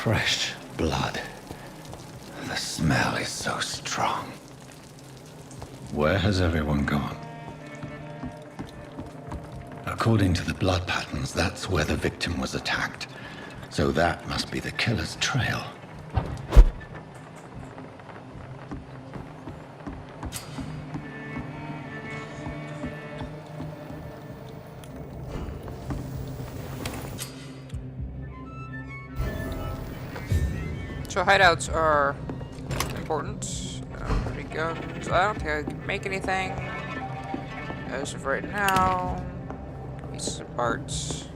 Fresh blood. The smell is so strong. Where has everyone gone? According to the blood patterns, that's where the victim was attacked. So that must be the killer's trail. So hideouts are important. Pretty guns. I don't think I can make anything as of right now. Pieces of parts.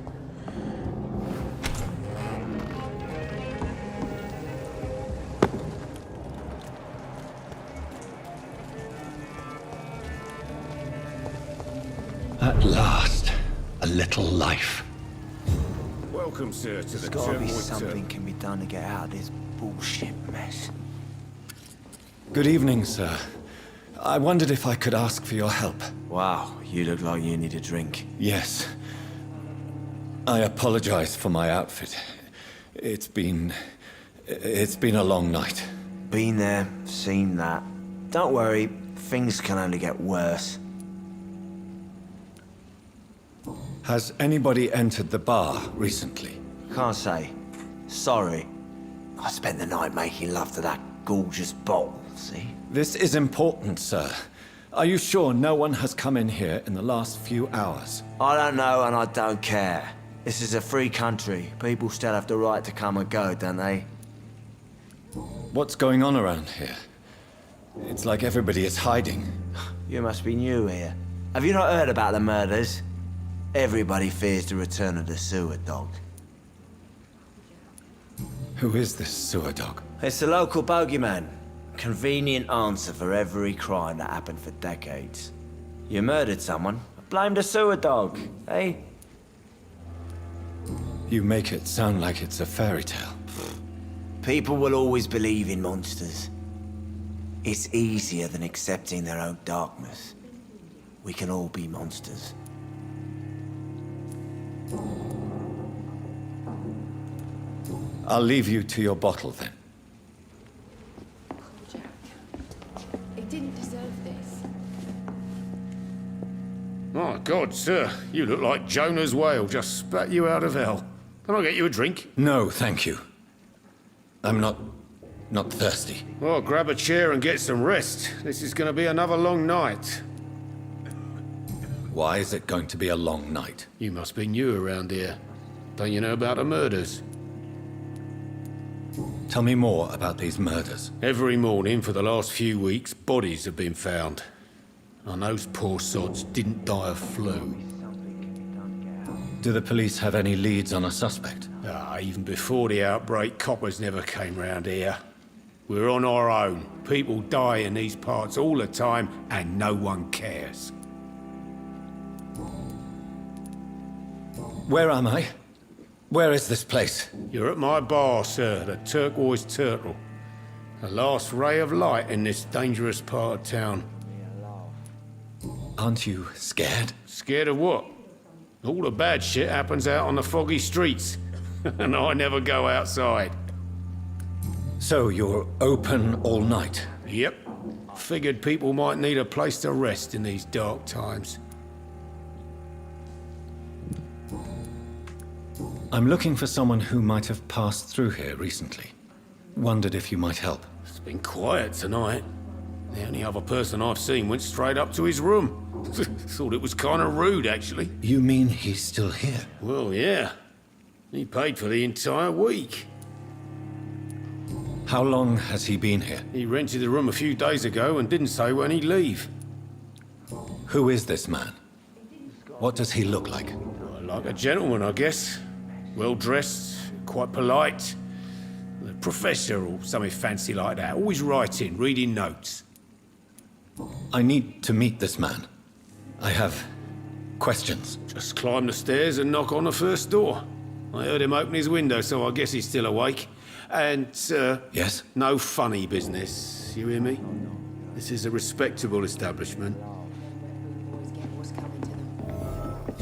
At last, a little life. Welcome, sir, to the There's gotta be turmoil. something can be done to get out of this bullshit mess. Good evening, sir. I wondered if I could ask for your help. Wow, you look like you need a drink. Yes. I apologize for my outfit. It's been a long night. Been there, seen that. Don't worry, things can only get worse. Has anybody entered the bar recently? Can't say. Sorry. I spent the night making love to that gorgeous bottle, see? This is important, sir. Are you sure no one has come in here in the last few hours? I don't know and I don't care. This is a free country. People still have the right to come and go, don't they? What's going on around here? It's like everybody is hiding. You must be new here. Have you not heard about the murders? Everybody fears the return of the sewer dog. Who is this sewer dog? It's the local bogeyman. Convenient answer for every crime that happened for decades. You murdered someone, blame the sewer dog, eh? You make it sound like it's a fairy tale. People will always believe in monsters. It's easier than accepting their own darkness. We can all be monsters. I'll leave you to your bottle then. Jack. It didn't deserve this. My God, sir, you look like Jonah's whale just spat you out of hell. Can I get you a drink? No, thank you. I'm not thirsty. Well, grab a chair and get some rest. This is going to be another long night. Why is it going to be a long night? You must be new around here. Don't you know about the murders? Tell me more about these murders. Every morning for the last few weeks, bodies have been found. And those poor sods didn't die of flu. Do the police have any leads on a suspect? Even before the outbreak, coppers never came round here. We're on our own. People die in these parts all the time, and no one cares. Where am I? Where is this place? You're at my bar, sir, the Turquoise Turtle. The last ray of light in this dangerous part of town. Aren't you scared? Scared of what? All the bad shit happens out on the foggy streets. And I never go outside. So you're open all night? Yep. Figured people might need a place to rest in these dark times. I'm looking for someone who might have passed through here recently. Wondered if you might help. It's been quiet tonight. The only other person I've seen went straight up to his room. Thought it was kind of rude, actually. You mean he's still here? Well, yeah. He paid for the entire week. How long has he been here? He rented the room a few days ago and didn't say when he'd leave. Who is this man? What does he look like? Like a gentleman, I guess. Well-dressed, quite polite. A professor or something fancy like that. Always writing, reading notes. I need to meet this man. I have questions. Just climb the stairs and knock on the first door. I heard him open his window, so I guess he's still awake. And, Yes? no funny business. You hear me? This is a respectable establishment. Always get what's coming to them.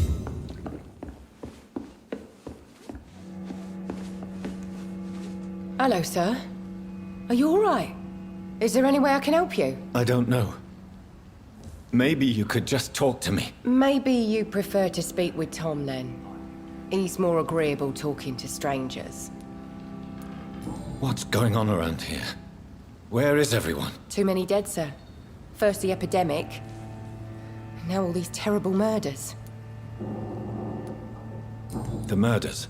Hello, sir. Are you all right? Is there any way I can help you? I don't know. Maybe you could just talk to me. Maybe you prefer to speak with Tom, then. He's more agreeable talking to strangers. What's going on around here? Where is everyone? Too many dead, sir. First the epidemic, now all these terrible murders. The murders.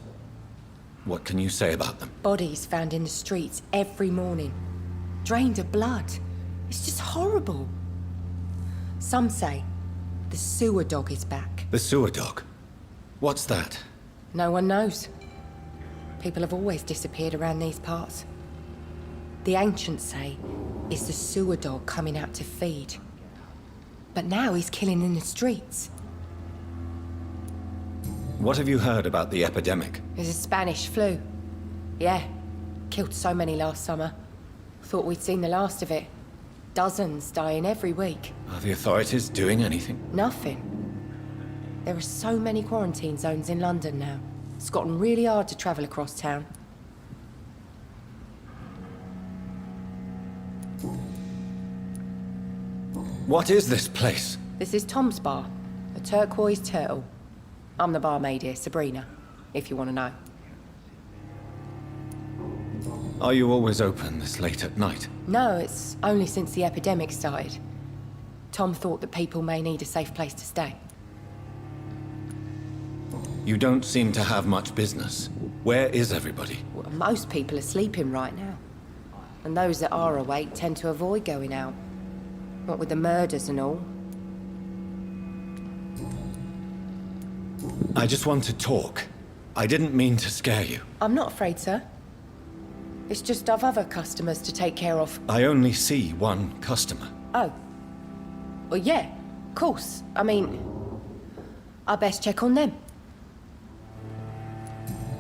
What can you say about them? Bodies found in the streets every morning. Drained of blood. It's just horrible. Some say the sewer dog is back. The sewer dog? What's that? No one knows. People have always disappeared around these parts. The ancients say it's the sewer dog coming out to feed. But now he's killing in the streets. What have you heard about the epidemic? There's a Spanish flu. Yeah. Killed so many last summer. Thought we'd seen the last of it. Dozens dying every week. Are the authorities doing anything? Nothing. There are so many quarantine zones in London now. It's gotten really hard to travel across town. What is this place? This is Tom's bar, a turquoise turtle. I'm the barmaid here, Sabrina, if you want to know. Are you always open this late at night? No, it's only since the epidemic started. Tom thought that people may need a safe place to stay. You don't seem to have much business. Where is everybody? Well, most people are sleeping right now. And those that are awake tend to avoid going out. What with the murders and all. I just want to talk. I didn't mean to scare you. I'm not afraid, sir. It's just I've other customers to take care of. I only see one customer. Oh. Well, yeah, of course. I mean, I best check on them.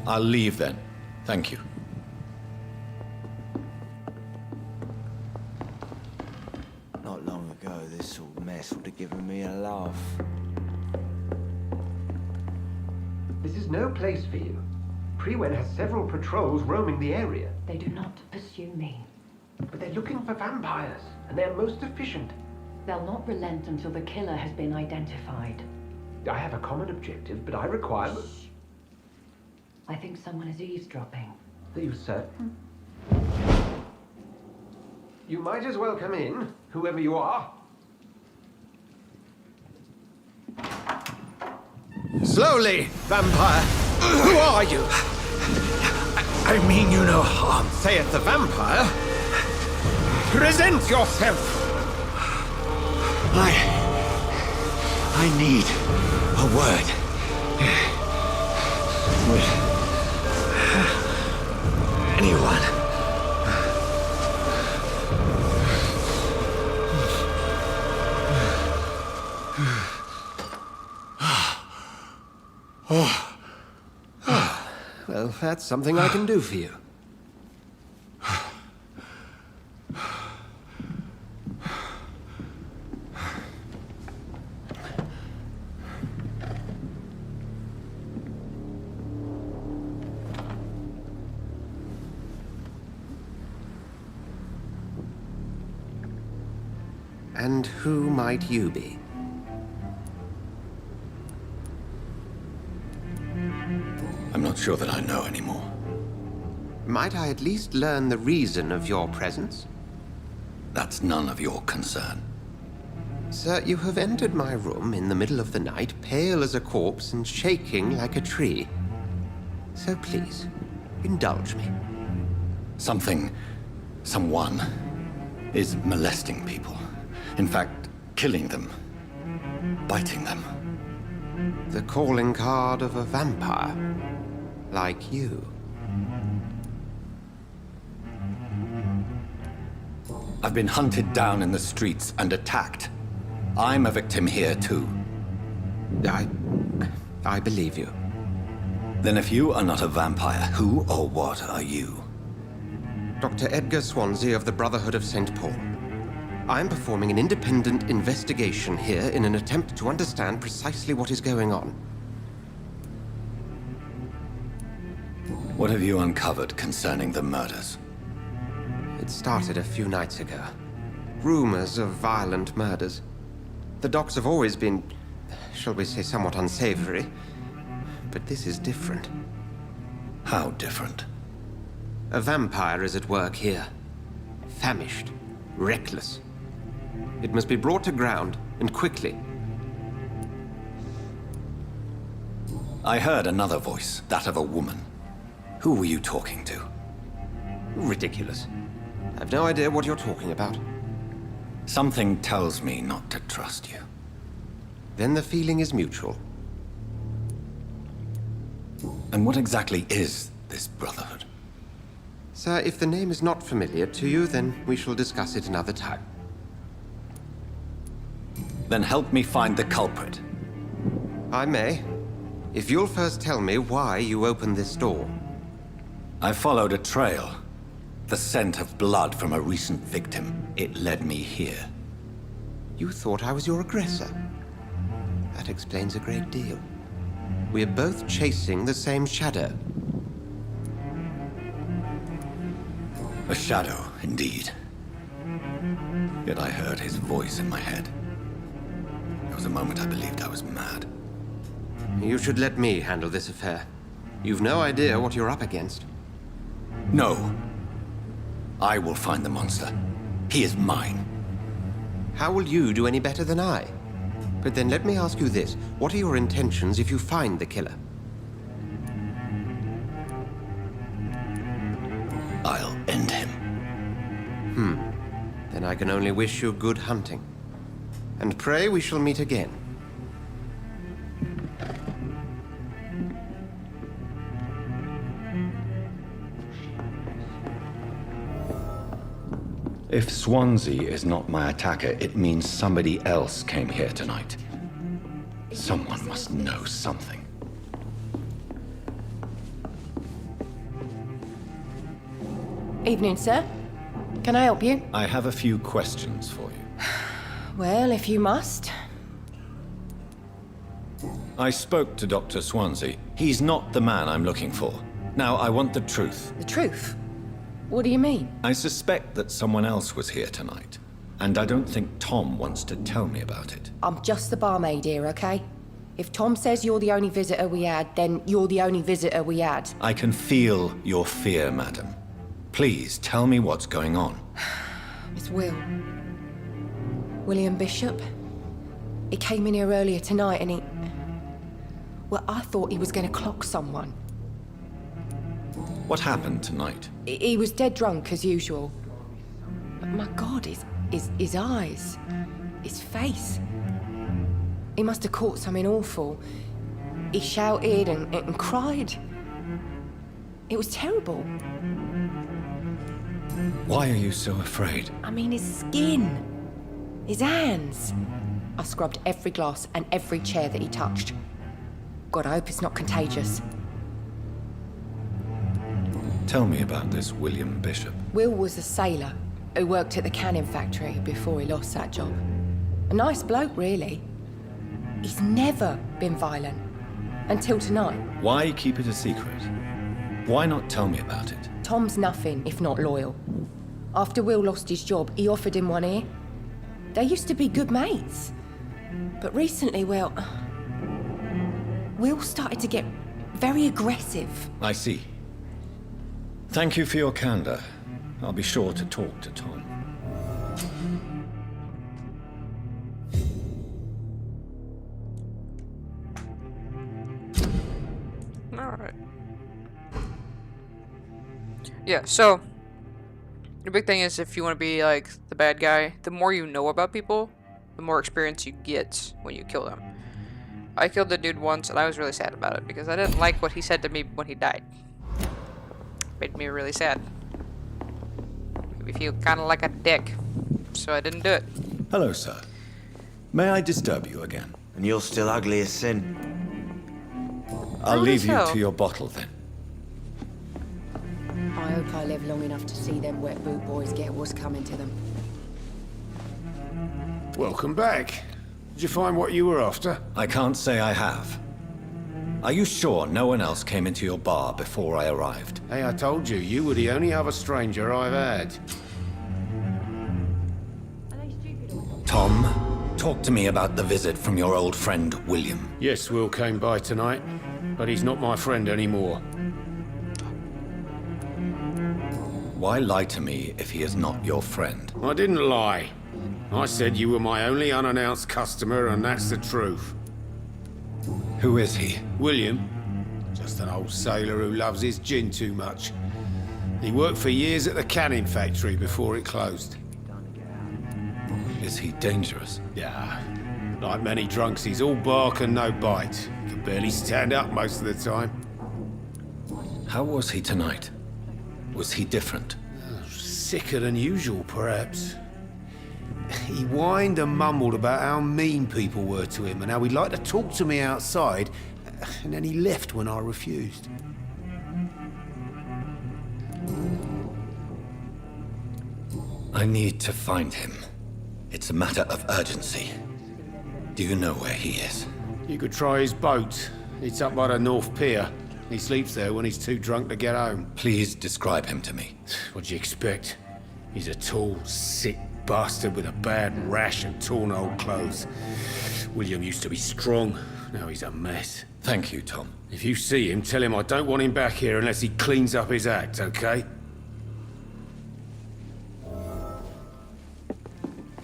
I'll leave then. Thank you. Not long ago, this sort of mess would have given me a laugh. This is no place for you. Prewen has several patrols roaming the area, They do not pursue me. but they're looking for vampires, and they're most efficient. They'll not relent until the killer has been identified. I have a common objective, but I require... I think someone is eavesdropping. Are you certain? You might as well come in, whoever you are. Slowly, vampire! Who are you? I mean you no harm, saith the vampire. Present yourself! I need a word. With anyone. Well, that's something I can do for you. And who might you be? I'm not sure that I know anymore. Might I at least learn the reason of your presence? That's none of your concern. Sir, you have entered my room in the middle of the night, pale as a corpse and shaking like a tree. So please, indulge me. Someone is molesting people. In fact, killing them. Biting them. The calling card of a vampire, like you. I've been hunted down in the streets and attacked. I'm a victim here too. I believe you. Then if you are not a vampire, who or what are you? Dr. Edgar Swansea of the Brotherhood of St. Paul. I am performing an independent investigation here in an attempt to understand precisely what is going on. What have you uncovered concerning the murders? It started a few nights ago. Rumors of violent murders. The docks have always been, shall we say, somewhat unsavory. But this is different. How different? A vampire is at work here. Famished. Reckless. It must be brought to ground, and quickly. I heard another voice, that of a woman. Who were you talking to? Ridiculous. I've no idea what you're talking about. Something tells me not to trust you. Then the feeling is mutual. And what exactly is this Brotherhood? Sir, if the name is not familiar to you, then we shall discuss it another time. Then help me find the culprit. I may. If you'll first tell me why you opened this door. I followed a trail. The scent of blood from a recent victim. It led me here. You thought I was your aggressor. That explains a great deal. We're both chasing the same shadow. A shadow, indeed. Yet I heard his voice in my head. There was a moment I believed I was mad. You should let me handle this affair. You've no idea what you're up against. No. I will find the monster. He is mine. How will you do any better than I? But then let me ask you this. What are your intentions if you find the killer? I'll end him. Then I can only wish you good hunting. And pray we shall meet again. If Swansea is not my attacker, it means somebody else came here tonight. Someone must know something. Evening, sir. Can I help you? I have a few questions for you. Well, if you must. I spoke to Dr. Swansea. He's not the man I'm looking for. Now, I want the truth. The truth? What do you mean? I suspect that someone else was here tonight, and I don't think Tom wants to tell me about it. I'm just the barmaid here, okay? If Tom says you're the only visitor we had, then you're the only visitor we had. I can feel your fear, madam. Please, tell me what's going on. It's Will. William Bishop. He came in here earlier tonight and he... Well, I thought he was going to clock someone. What happened tonight? He was dead drunk, as usual. But my God, his eyes, his face. He must have caught something awful. He shouted and cried. It was terrible. Why are you so afraid? I mean, his skin, his hands. I scrubbed every glass and every chair that he touched. God, I hope it's not contagious. Tell me about this William Bishop. Will was a sailor who worked at the canning factory before he lost that job. A nice bloke, really. He's never been violent. Until tonight. Why keep it a secret? Why not tell me about it? Tom's nothing if not loyal. After Will lost his job, he offered him one ear. They used to be good mates. But recently, well... Will started to get very aggressive. I see. Thank you for your candor. I'll be sure to talk to Tom. Alright. Yeah, so the big thing is if you want to be like the bad guy, the more you know about people, the more experience you get when you kill them. I killed the dude once and I was really sad about it because I didn't like what he said to me when he died. Made me really sad. Made me feel kind of like a dick. So I didn't do it. Hello, sir. May I disturb you again? And you're still ugly as sin. I'll leave you so. to your bottle then. I hope I live long enough to see them wet boot boys get what's coming to them. Welcome back. Did you find what you were after? I can't say I have. Are you sure no one else came into your bar before I arrived? Hey, I told you, you were the only other stranger I've had. Tom, talk to me about the visit from your old friend, William. Yes, Will came by tonight, but he's not my friend anymore. Why lie to me if he is not your friend? I didn't lie. I said you were my only unannounced customer, and that's the truth. Who is he? William, just an old sailor who loves his gin too much. He worked for years at the canning factory before it closed. Is he dangerous? Yeah, like many drunks, he's all bark and no bite. Can barely stand up most of the time. How was he tonight? Was he different? Sicker than usual, perhaps. He whined and mumbled about how mean people were to him and how he'd like to talk to me outside, and then he left when I refused. I need to find him. It's a matter of urgency. Do you know where he is? You could try his boat. It's up by the North Pier. He sleeps there when he's too drunk to get home. Please describe him to me. What do you expect? He's a tall, sick bastard with a bad rash and torn old clothes. William used to be strong. Now he's a mess. Thank you, Tom. If you see him, tell him I don't want him back here unless he cleans up his act, okay?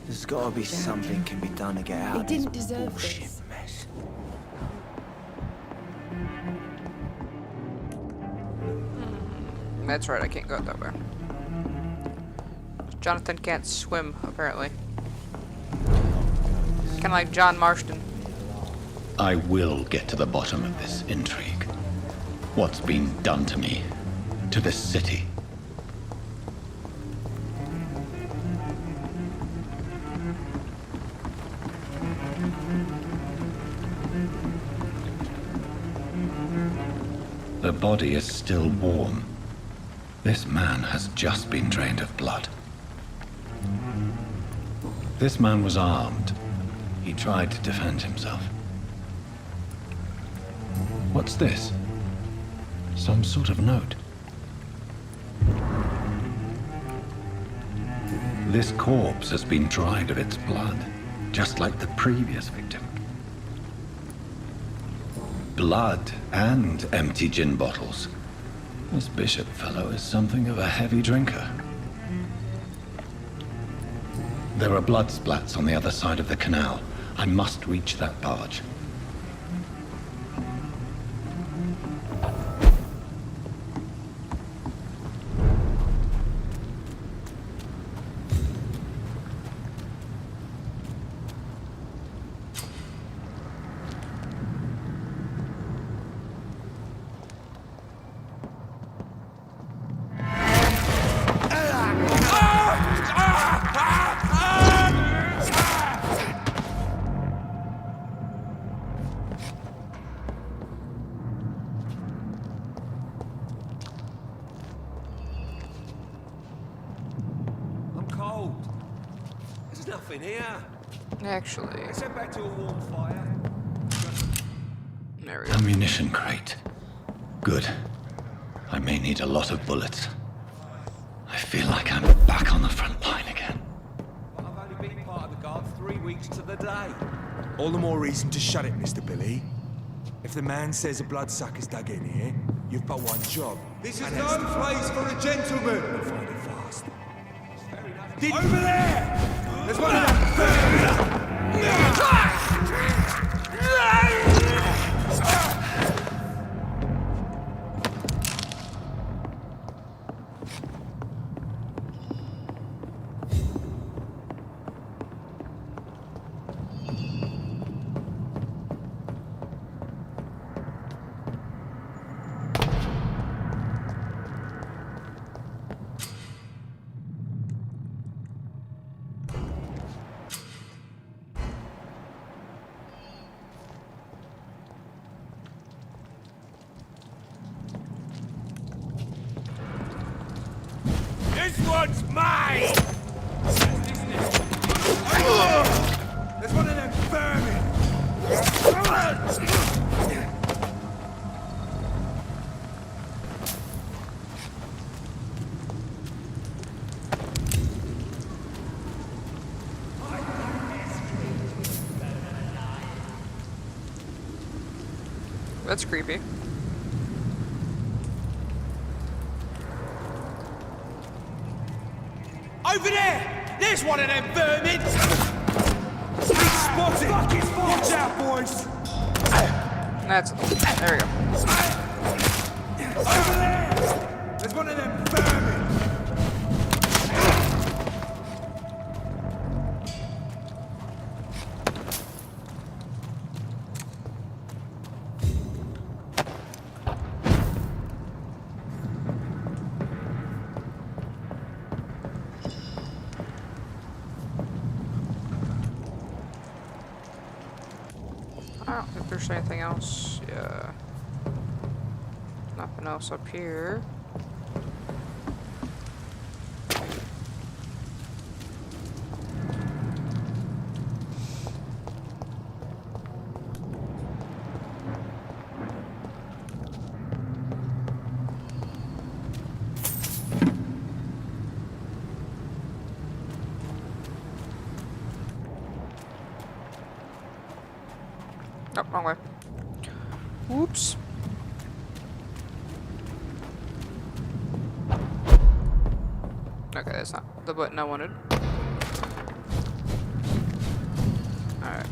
There's gotta be something can be done to get out He of this didn't deserve bullshit this. mess. That's right, I can't go that way. Jonathan can't swim, apparently. Kinda like John Marston. I will get to the bottom of this intrigue. What's been done to me, to this city. The body is still warm. This man has just been drained of blood. This man was armed. He tried to defend himself. What's this? Some sort of note. This corpse has been dried of its blood, just like the previous victim. Blood and empty gin bottles. This bishop fellow is something of a heavy drinker. There are blood splats on the other side of the canal. I must reach that barge. There's nothing here. Actually, Let's head back to a warm fire. there we go. Ammunition crate. Good. I may need a lot of bullets. I feel like I'm back on the front line again. Well, I've only been part of the guard 3 weeks to the day. All the more reason to shut it, Mr. Billy. If the man says a bloodsucker's dug in here, you've but one job. This is and no that's to place for a gentleman. find it fast. Over there! There's one of them! This one's mine! There's one of them vermin! That's creepy. Over there! There's one of them vermin! Spotted! Watch out, boys! That's there we go. Over there! There's one of them vermin! I don't think there's anything else. Yeah. Nothing else up here. Oh, wrong way. Whoops. Okay, that's not the button I wanted. Alright.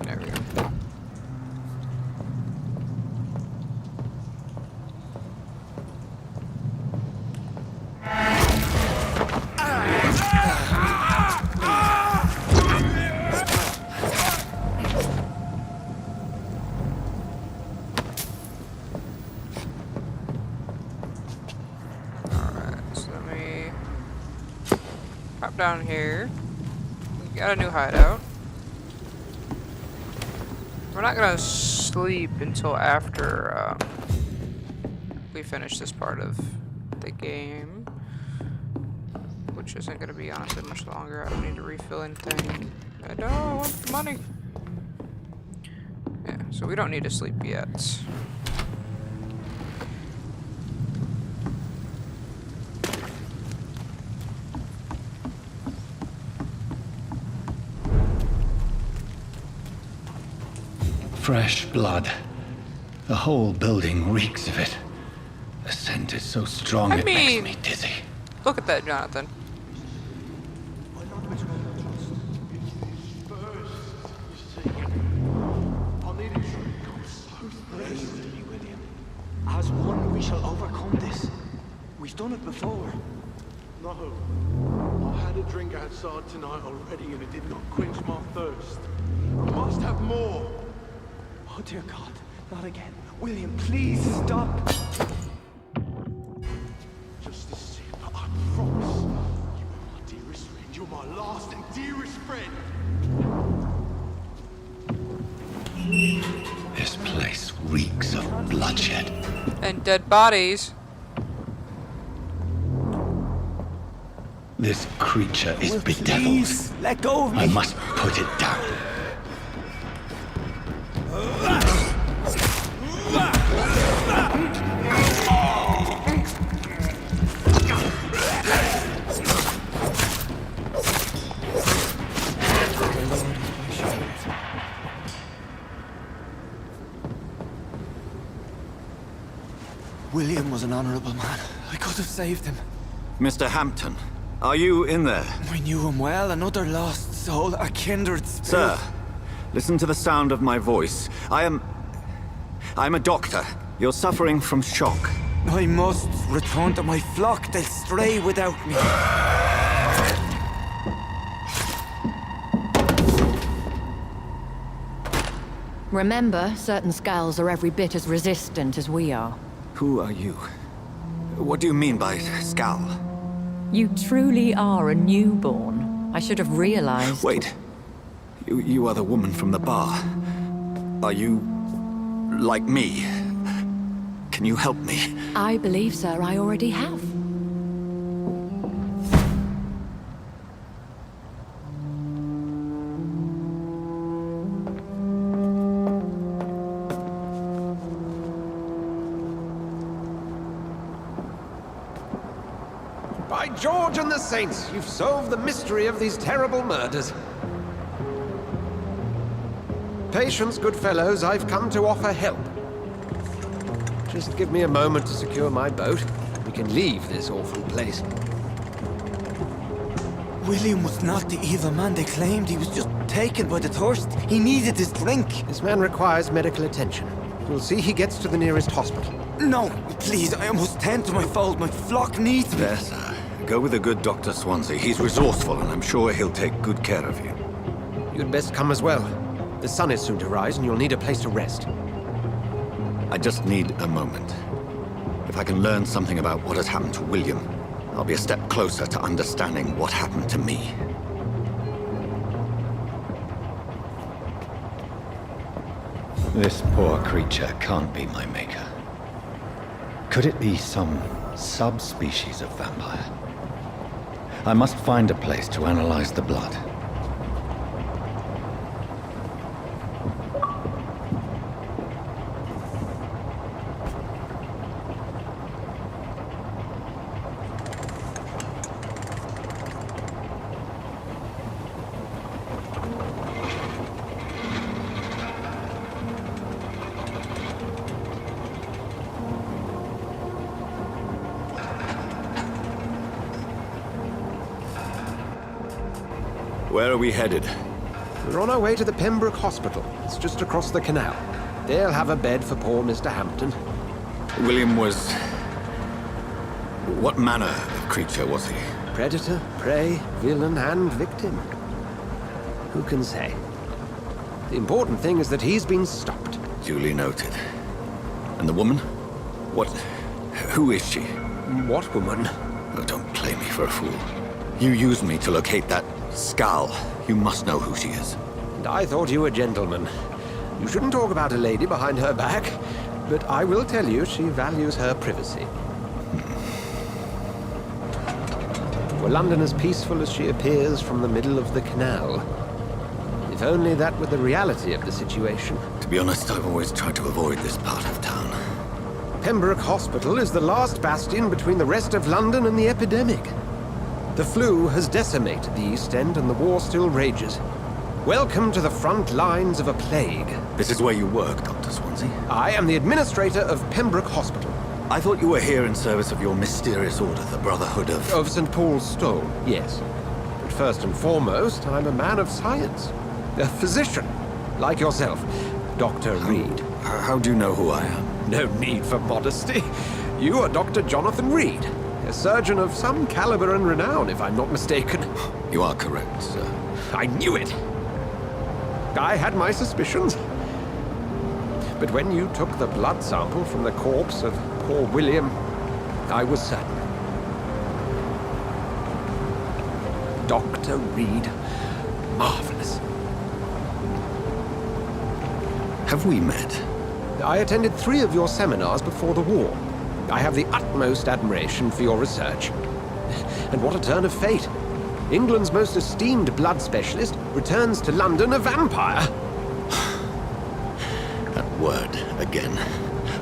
There we go. Hop down here. We got a new hideout. We're not gonna sleep until after we finish this part of the game, which isn't gonna be honestly much longer. I don't need to refill anything. I don't want the money. Yeah, so we don't need to sleep yet. Fresh blood. The whole building reeks of it. The scent is so strong it makes me dizzy. Look at that, Jonathan. As one, we shall overcome this. We've done it before. No. I had a drink outside tonight already and it did not quench my thirst. I must have more. Oh dear God, not again. William, please stop. Just a sip, I promise. You are my dearest friend. You're my last and dearest friend. This place reeks of bloodshed. And dead bodies. This creature is bedeviled. Please, let go of me. I must put it down. William was an honorable man. I could have saved him. Mr. Hampton, are you in there? I knew him well, another lost soul, a kindred spirit. Sir, listen to the sound of my voice. I'm a doctor. You're suffering from shock. I must return to my flock. They'll stray without me. Remember, certain skulls are every bit as resistant as we are. Who are you? What do you mean by Skal? You truly are a newborn. I should have realized. Wait. You are the woman from the bar. Are you like me? Can you help me? I believe, sir, I already have. George and the saints, you've solved the mystery of these terrible murders. Patience, good fellows, I've come to offer help. Just give me a moment to secure my boat. We can leave this awful place. William was not the evil man they claimed. He was just taken by the thirst. He needed his drink. This man requires medical attention. We'll see he gets to the nearest hospital. No, please, I must tend to my fold. My flock needs me. There, sir. Go with the good Dr. Swansea. He's resourceful, and I'm sure he'll take good care of you. You'd best come as well. The sun is soon to rise, and you'll need a place to rest. I just need a moment. If I can learn something about what has happened to William, I'll be a step closer to understanding what happened to me. This poor creature can't be my maker. Could it be some subspecies of vampire? I must find a place to analyze the blood. Where are we headed? We're on our way to the Pembroke Hospital. It's just across the canal. They'll have a bed for poor Mr. Hampton. William was... what manner of creature was he? Predator, prey, villain, and victim. Who can say? The important thing is that he's been stopped. Duly noted. And the woman? What... who is she? What woman? Oh, don't play me for a fool. You used me to locate that skull. You must know who she is. And I thought you a gentleman. You shouldn't talk about a lady behind her back, but I will tell you she values her privacy. Were London as peaceful as she appears from the middle of the canal? If only that were the reality of the situation. To be honest, I've always tried to avoid this part of town. Pembroke Hospital is the last bastion between the rest of London and the epidemic. The flu has decimated the East End and the war still rages. Welcome to the front lines of a plague. This is where you work, Dr. Swansea? I am the administrator of Pembroke Hospital. I thought you were here in service of your mysterious order, the Brotherhood of... Of St. Paul's Stole, yes. But first and foremost, I'm a man of science. A physician, like yourself, Dr. Reed. How do you know who I am? No need for modesty. You are Dr. Jonathan Reed. A surgeon of some caliber and renown, if I'm not mistaken. You are correct, sir. I knew it! I had my suspicions. But when you took the blood sample from the corpse of poor William, I was certain. Dr. Reed. Marvelous. Have we met? I attended 3 of your seminars before the war. I have the utmost admiration for your research. And what a turn of fate. England's most esteemed blood specialist returns to London a vampire. That word, again.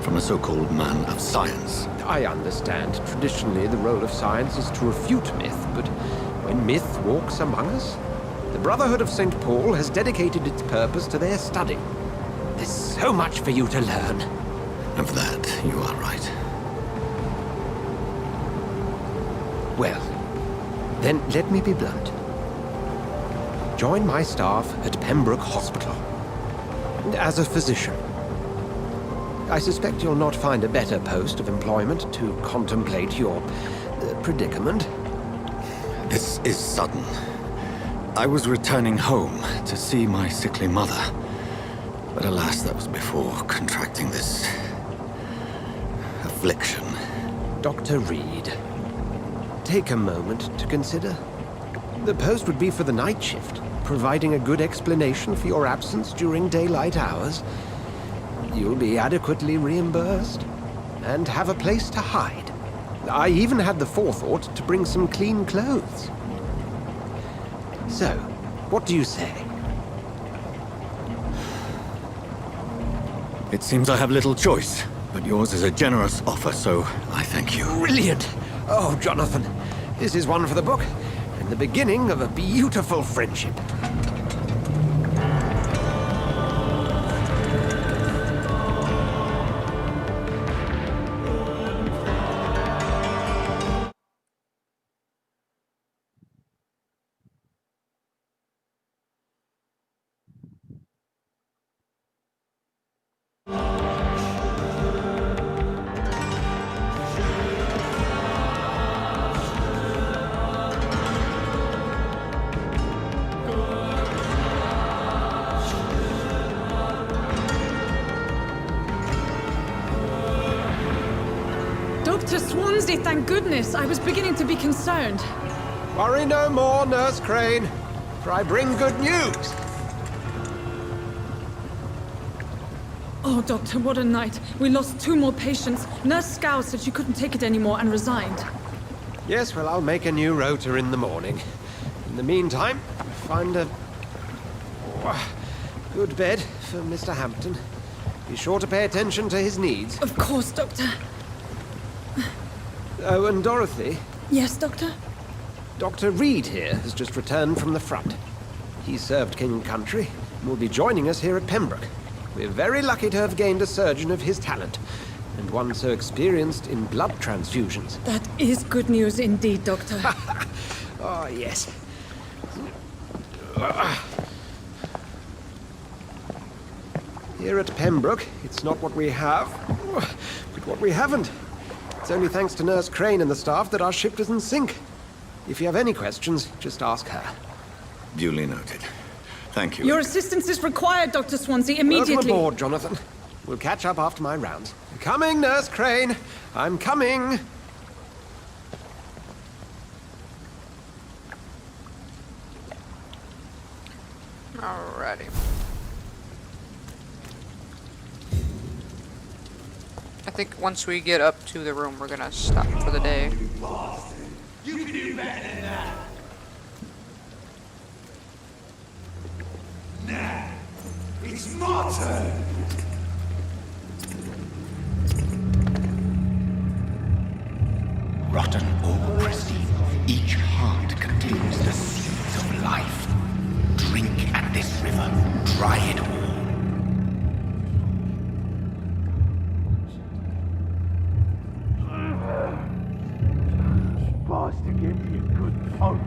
From a so-called man of science. I understand. Traditionally, the role of science is to refute myth, but when myth walks among us, the Brotherhood of St. Paul has dedicated its purpose to their study. There's so much for you to learn. Of that, you are right. Well, then let me be blunt. Join my staff at Pembroke Hospital. And as a physician, I suspect you'll not find a better post of employment to contemplate your predicament. This is sudden. I was returning home to see my sickly mother. But alas, that was before contracting this... affliction. Dr. Reed, take a moment to consider. The post would be for the night shift, providing a good explanation for your absence during daylight hours. You'll be adequately reimbursed, and have a place to hide. I even had the forethought to bring some clean clothes. So, what do you say? It seems I have little choice, but yours is a generous offer, so I thank you. Brilliant! Oh, Jonathan, This is one for the book, and the beginning of a beautiful friendship. Dr. Swansea, thank goodness. I was beginning to be concerned. Worry no more, Nurse Crane, for I bring good news. Oh, Doctor, what a night. We lost 2 more patients. Nurse Scow said she couldn't take it anymore and resigned. Yes, well, I'll make a new rota in the morning. In the meantime, find a good bed for Mr. Hampton. Be sure to pay attention to his needs. Of course, Doctor. Oh, and Dorothy? Yes, Doctor? Dr. Reed here has just returned from the front. He served King Country and will be joining us here at Pembroke. We're very lucky to have gained a surgeon of his talent, and one so experienced in blood transfusions. That is good news indeed, Doctor. Oh, yes. Here at Pembroke, it's not what we have, but what we haven't. It's only thanks to Nurse Crane and the staff that our ship doesn't sink. If you have any questions, just ask her. Duly noted. Thank you. Your assistance is required, Dr. Swansea, immediately. Welcome aboard, Jonathan. We'll catch up after my rounds. Coming, Nurse Crane. I'm coming. Alrighty. I think once we get up to the room, we're gonna stop for the day. You can do better than that. Nah, it's my turn. Rotten or pristine, each heart contains the seeds of life. Drink at this river, dry it all. Bastard gave me a good poke.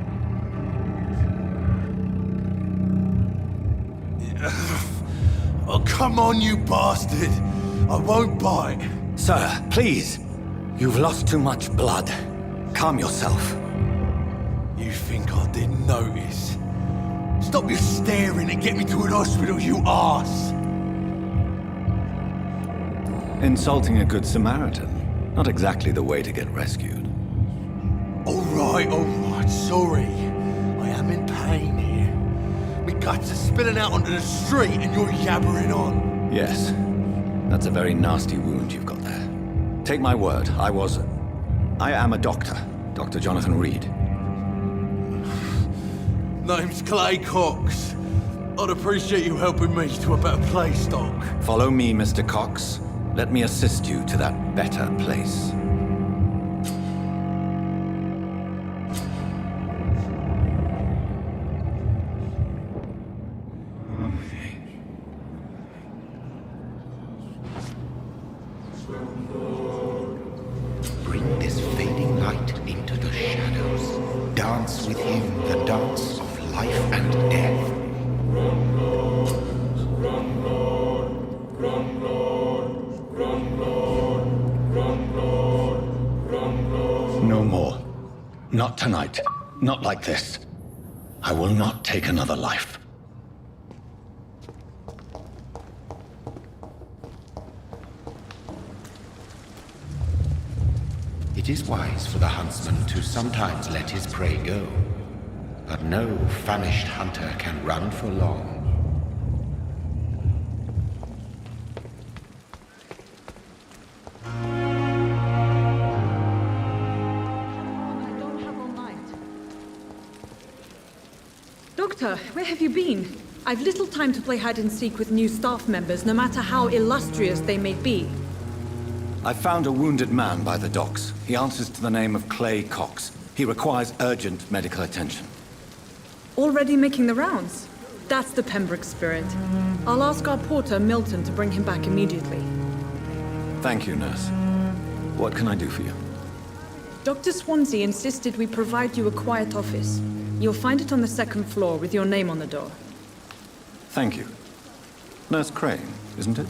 Oh, come on, you bastard! I won't bite. Sir, please. You've lost too much blood. Calm yourself. You think I didn't notice? Stop your staring and get me to an hospital, you arse! Insulting a good Samaritan. Not exactly the way to get rescued. Alright, sorry. I am in pain here. My guts are spilling out onto the street and you're yabbering on. Yes. That's a very nasty wound you've got there. Take my word, I am a doctor. Dr. Jonathan Reed. Name's Clay Cox. I'd appreciate you helping me to a better place, Doc. Follow me, Mr. Cox. Let me assist you to that better place. Bring this fading light into the shadows. Dance with him the dance of life and death. No more. Not tonight. Not like this. I will not take another life. It is wise for the huntsman to sometimes let his prey go. But no famished hunter can run for long. Doctor, where have you been? I've little time to play hide and seek with new staff members, no matter how illustrious they may be. I found a wounded man by the docks. He answers to the name of Clay Cox. He requires urgent medical attention. Already making the rounds? That's the Pembroke spirit. I'll ask our porter, Milton, to bring him back immediately. Thank you, nurse. What can I do for you? Dr. Swansea insisted we provide you a quiet office. You'll find it on the second floor with your name on the door. Thank you. Nurse Crane, isn't it?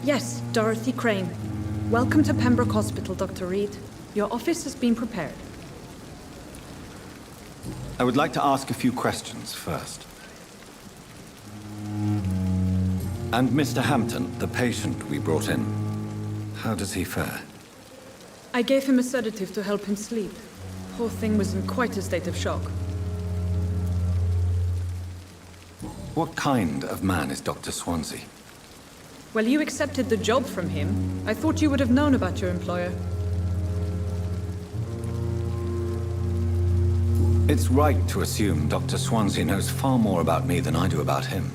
Yes, Dorothy Crane. Welcome to Pembroke Hospital, Dr. Reed. Your office has been prepared. I would like to ask a few questions first. And Mr. Hampton, the patient we brought in, how does he fare? I gave him a sedative to help him sleep. Poor thing was in quite a state of shock. What kind of man is Dr. Swansea? Well, you accepted the job from him. I thought you would have known about your employer. It's right to assume Dr. Swansea knows far more about me than I do about him.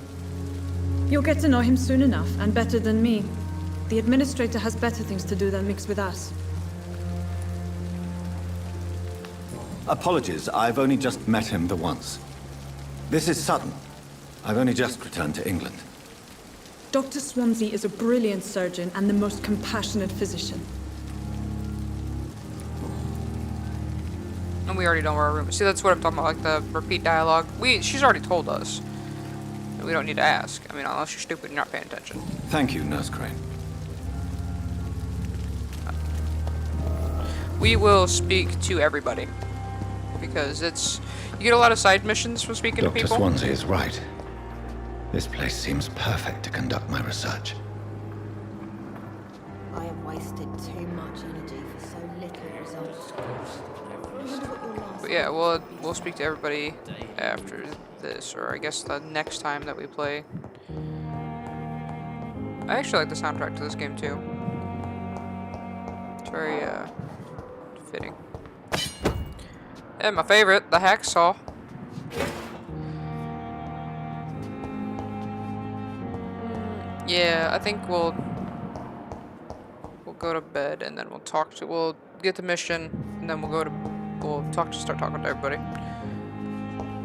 You'll get to know him soon enough, and better than me. The administrator has better things to do than mix with us. Apologies, I've only just met him the once. This is sudden. I've only just returned to England. Dr. Swansea is a brilliant surgeon and the most compassionate physician. And we already know where our room is. See, that's what I'm talking about, like the repeat dialogue. She's already told us. We don't need to ask. I mean, unless you're stupid and you're not paying attention. Thank you, Nurse Crane. We will speak to everybody. Because you get a lot of side missions from speaking to people. Dr. Swansea is right. This place seems perfect to conduct my research. I have wasted too much energy for so little results. But yeah, we'll speak to everybody after this, or I guess the next time that we play. I actually like the soundtrack to this game too. It's very fitting. And my favorite, the hacksaw. Yeah, I think we'll go to bed and then we'll get the mission and then we'll start talking to everybody.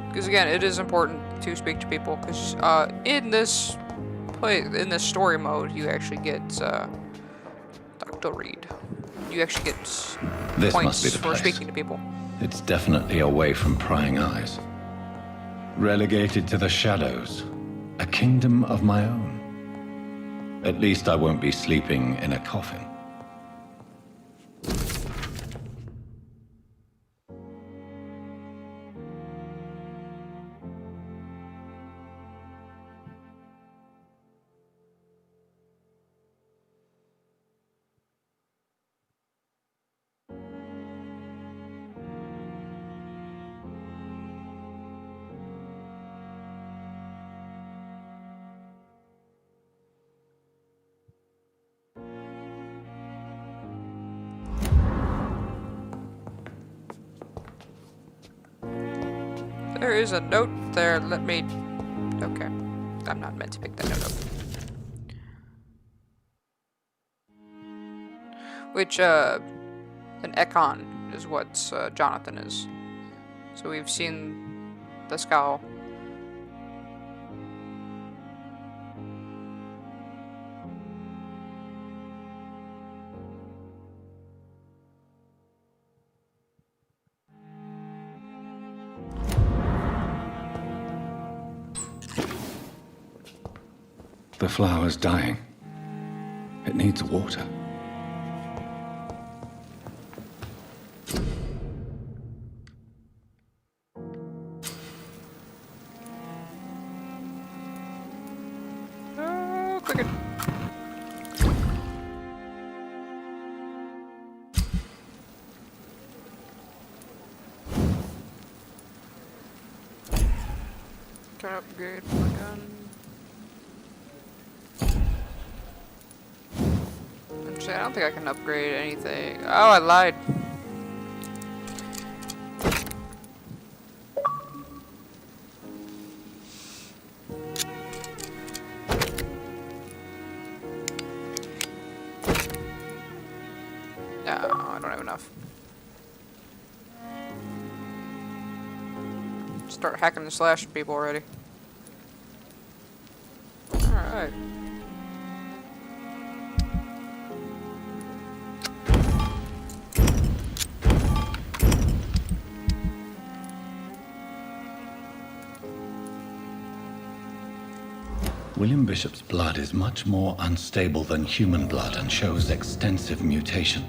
Because again, it is important to speak to people. Because in this story mode, you actually get Dr. Reed. You actually get This points must be the for place. speaking to people. It's definitely away from prying eyes. Relegated to the shadows. A kingdom of my own. At least I won't be sleeping in a coffin. There is a note there. Let me... Okay. I'm not meant to pick that note up. Which, an Ekon is what Jonathan is. So we've seen the scowl. The flower's dying. It needs water. Oh, click it. Can I upgrade my gun? Actually, I don't think I can upgrade anything. Oh, I lied. No, I don't have enough. Start hacking and slashing people already. Alright. William Bishop's blood is much more unstable than human blood and shows extensive mutation.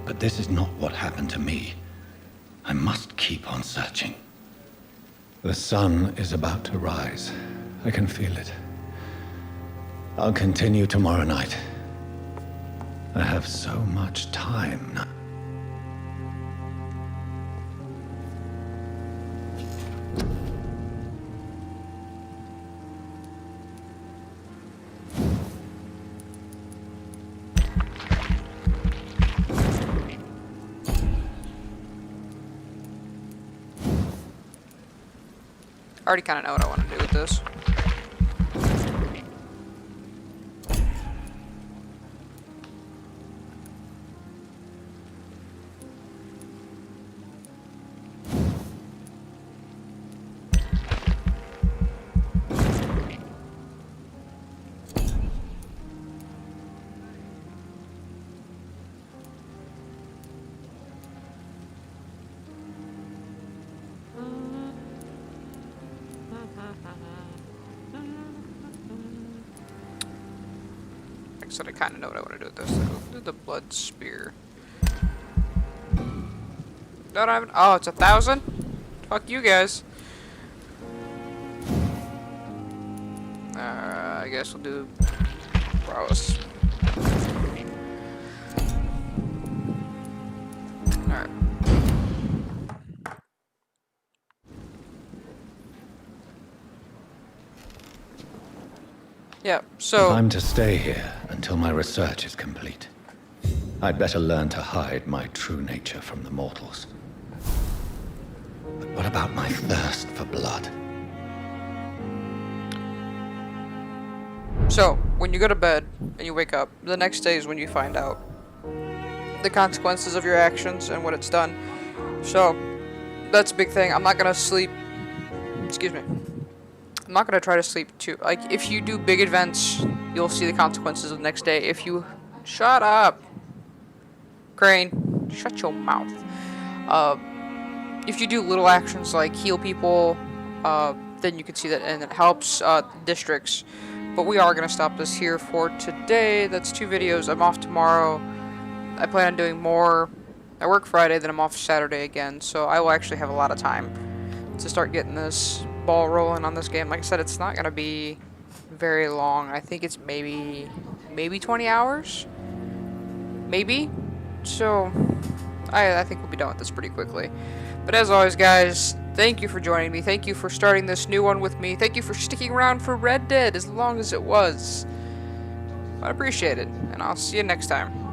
But this is not what happened to me. I must keep on searching. The sun is about to rise. I can feel it. I'll continue tomorrow night. I have so much time now. I already kind of know what I want to do with this. Like I said, I kind of know what I want to do with this. We'll do the blood spear. Don't have. Oh, it's 1,000. Fuck you guys. I guess we'll do prowess. Alright. Yeah, so... I'm to stay here until my research is complete. I'd better learn to hide my true nature from the mortals. But what about my thirst for blood? So, when you go to bed and you wake up, the next day is when you find out the consequences of your actions and what it's done. So, that's a big thing. I'm not gonna sleep... Excuse me. I'm not gonna try to sleep too. Like, if you do big events, you'll see the consequences the next day. If you... Shut up! Crane. Shut your mouth. If you do little actions like heal people, then you can see that, and it helps districts. But we are gonna stop this here for today. That's 2 videos. I'm off tomorrow. I plan on doing more. I work Friday, then I'm off Saturday again, so I will actually have a lot of time to start getting this ball rolling on this game. Like I said, it's not gonna be very long. I think it's maybe 20 hours, maybe. So I think we'll be done with this pretty quickly. But as always, guys, thank you for joining me. Thank you for starting this new one with me. Thank you for sticking around for Red Dead as long as it was. I appreciate it, and I'll see you next time.